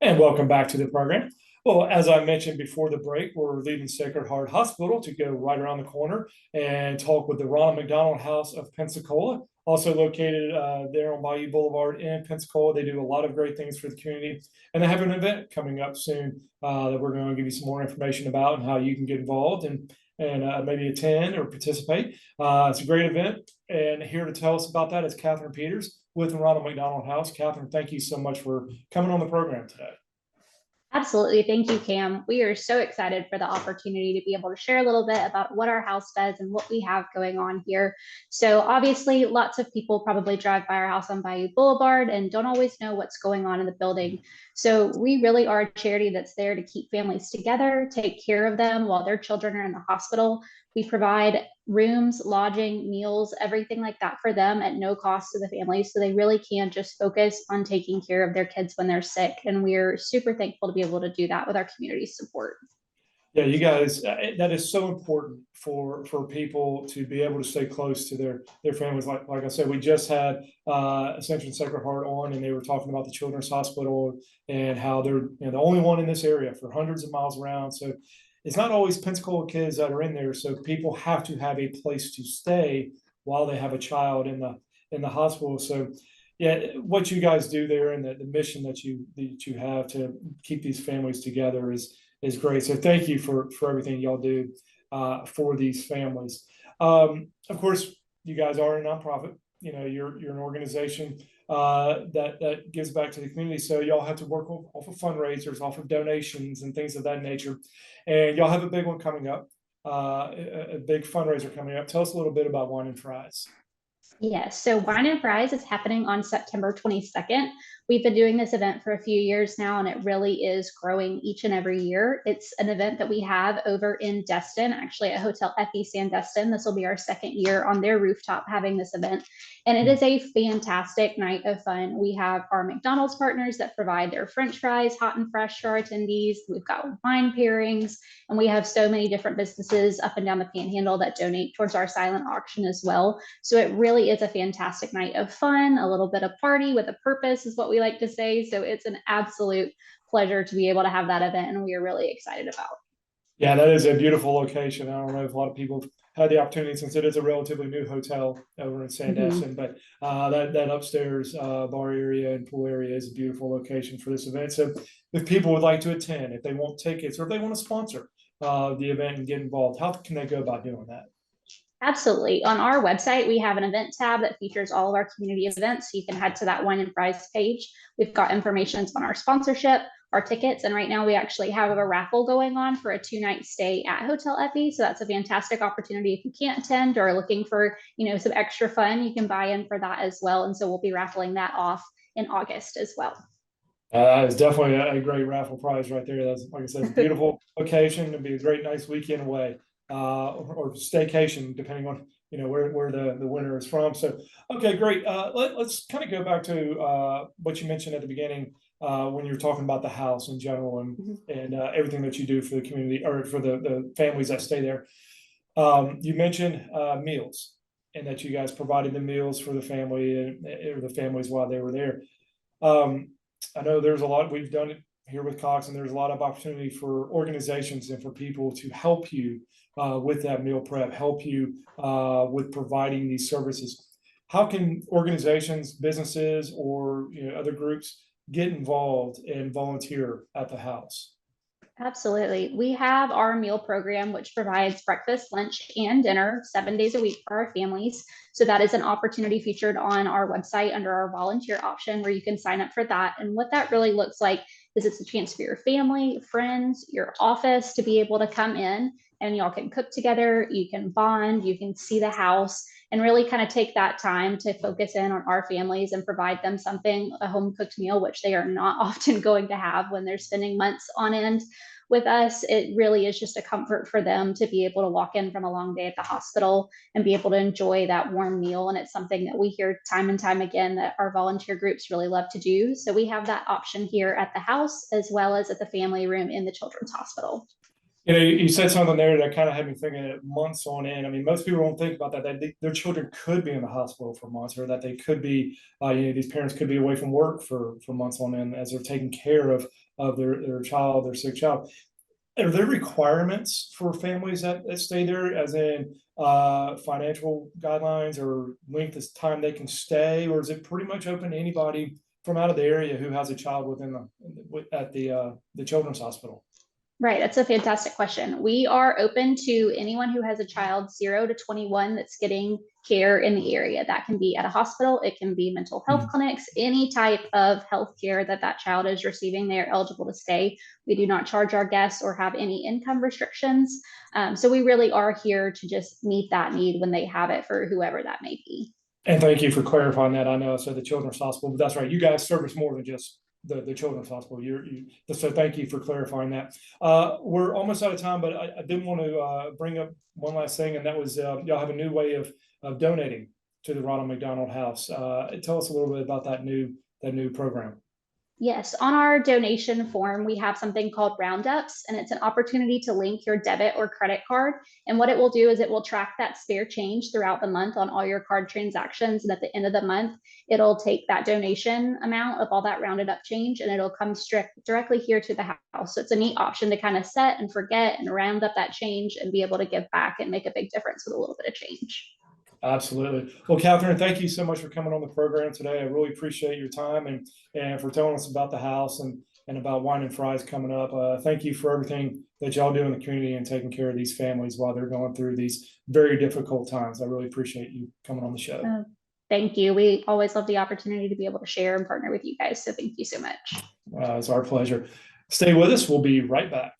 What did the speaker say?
And welcome back to the program. Well, as I mentioned before the break, we're leaving Sacred Heart Hospital to go right around the corner and talk with the Ronald McDonald House of Pensacola, also located there on Bayou Boulevard in Pensacola. They do a lot of great things for the community, and they have an event coming up soon that we're going to give you some more information about and how you can get involved and maybe attend or participate. It's a great event, and here to tell us about that is Catherine Peters with the Ronald McDonald House. Catherine, thank you so much for coming on the program today. Absolutely. Thank you, Cam. We are so excited for the opportunity to be able to share a little bit about what our house does and what we have going on here. So obviously, lots of people probably drive by our house on Bayou Boulevard and don't always know what's going on in the building. So we really are a charity that's there to keep families together, take care of them while their children are in the hospital. We provide rooms, lodging, meals, everything like that for them at no cost to the family. So they really can just focus on taking care of their kids when they're sick. And we're super thankful to be able to do that with our community support. Yeah, you guys, that is so important for people to be able to stay close to their families. Like I said, we just had Ascension Sacred Heart on, and they were talking about the Children's Hospital and how they're the only one in this area for hundreds of miles around. So it's not always Pensacola kids that are in there. So people have to have a place to stay while they have a child in the hospital. So yeah, what you guys do there and the mission that you have to keep these families together is great. So thank you for everything y'all do for these families. Of course, you guys are a nonprofit. You're an organization that gives back to the community. So y'all have to work off of fundraisers, off of donations, and things of that nature. And y'all have a big one coming up, a big fundraiser coming up. Tell us a little bit about Wine and Fries. Yes, so Wine and Fries is happening on September 22nd. We've been doing this event for a few years now, and it really is growing each and every year. It's an event that we have over in Destin, actually at Hotel Effie Sandestin. This will be our second year on their rooftop having this event. And it is a fantastic night of fun. We have our McDonald's partners that provide their French fries hot and fresh for our attendees. We've got wine pairings, and we have so many different businesses up and down the panhandle that donate towards our silent auction as well. So it really is a fantastic night of fun, a little bit of party with a purpose is what we like to say. So it's an absolute pleasure to be able to have that event, and we are really excited about. Yeah, that is a beautiful location. I don't know if a lot of people have had the opportunity since it is a relatively new hotel over in Sandestin, but that upstairs bar area and pool area is a beautiful location for this event. So if people would like to attend, if they want tickets or if they want to sponsor the event and get involved, how can they go about doing that? Absolutely. On our website, we have an event tab that features all of our community events. So you can head to that Wine and Fries page. We've got information on our sponsorship, our tickets, and right now we actually have a raffle going on for a 2-night stay at Hotel Effie. So that's a fantastic opportunity. If you can't attend or are looking for, some extra fun, you can buy in for that as well. And so we'll be raffling that off in August as well. That is definitely a great raffle prize right there. That's, like I said, a beautiful location. It'd be a great, nice weekend away or staycation, depending on where the winner is from. So, okay, great. Let's kind of go back to what you mentioned at the beginning when you were talking about the house in general and everything that you do for the community or for the families that stay there. You mentioned meals and that you guys provided the meals for the family or the families while they were there. I know there's a lot we've done it here with Cox, and there's a lot of opportunity for organizations and for people to help you with that meal prep, help you with providing these services. How can organizations, businesses, or other groups get involved and volunteer at the house? Absolutely. We have our meal program, which provides breakfast, lunch, and dinner 7 days a week for our families. So that is an opportunity featured on our website under our volunteer option where you can sign up for that. And what that really looks like is it's a chance for your family, friends, your office to be able to come in and y'all can cook together, you can bond, you can see the house, and really kind of take that time to focus in on our families and provide them something, a home cooked meal, which they are not often going to have when they're spending months on end with us. It really is just a comfort for them to be able to walk in from a long day at the hospital and be able to enjoy that warm meal. And it's something that we hear time and time again that our volunteer groups really love to do. So we have that option here at the house as well as at the family room in the children's hospital. You said something there that kind of had me thinking months on end. I mean, most people don't think about that their children could be in the hospital for months, or that they could be, these parents could be away from work for months on end as they're taking care of of their child, their sick child. Are there requirements for families that stay there, as in financial guidelines or length of time they can stay, or is it pretty much open to anybody from out of the area who has a child at the children's hospital? Right, that's a fantastic question. We are open to anyone who has a child 0 to 21 that's getting care in the area. That can be at a hospital, it can be mental health clinics, any type of health care that child is receiving. They are eligible to stay. We do not charge our guests or have any income restrictions. So we really are here to just meet that need when they have it, for whoever that may be. And thank you for clarifying that. I know I said the children's hospital, but that's right. You guys service more than just the children's hospital. So thank you for clarifying that. We're almost out of time, but I did want to bring up one last thing, and that was y'all have a new way of donating to the Ronald McDonald House. Tell us a little bit about that new program. Yes, on our donation form, we have something called roundups, and it's an opportunity to link your debit or credit card. And what it will do is it will track that spare change throughout the month on all your card transactions. And at the end of the month, it'll take that donation amount of all that rounded up change, and it'll come directly here to the house. So it's a neat option to kind of set and forget and round up that change and be able to give back and make a big difference with a little bit of change. Absolutely. Well, Catherine, thank you so much for coming on the program today. I really appreciate your time and for telling us about the house and about Wine and Fries coming up. Thank you for everything that y'all do in the community and taking care of these families while they're going through these very difficult times. I really appreciate you coming on the show. Thank you. We always love the opportunity to be able to share and partner with you guys. So thank you so much. It's our pleasure. Stay with us. We'll be right back.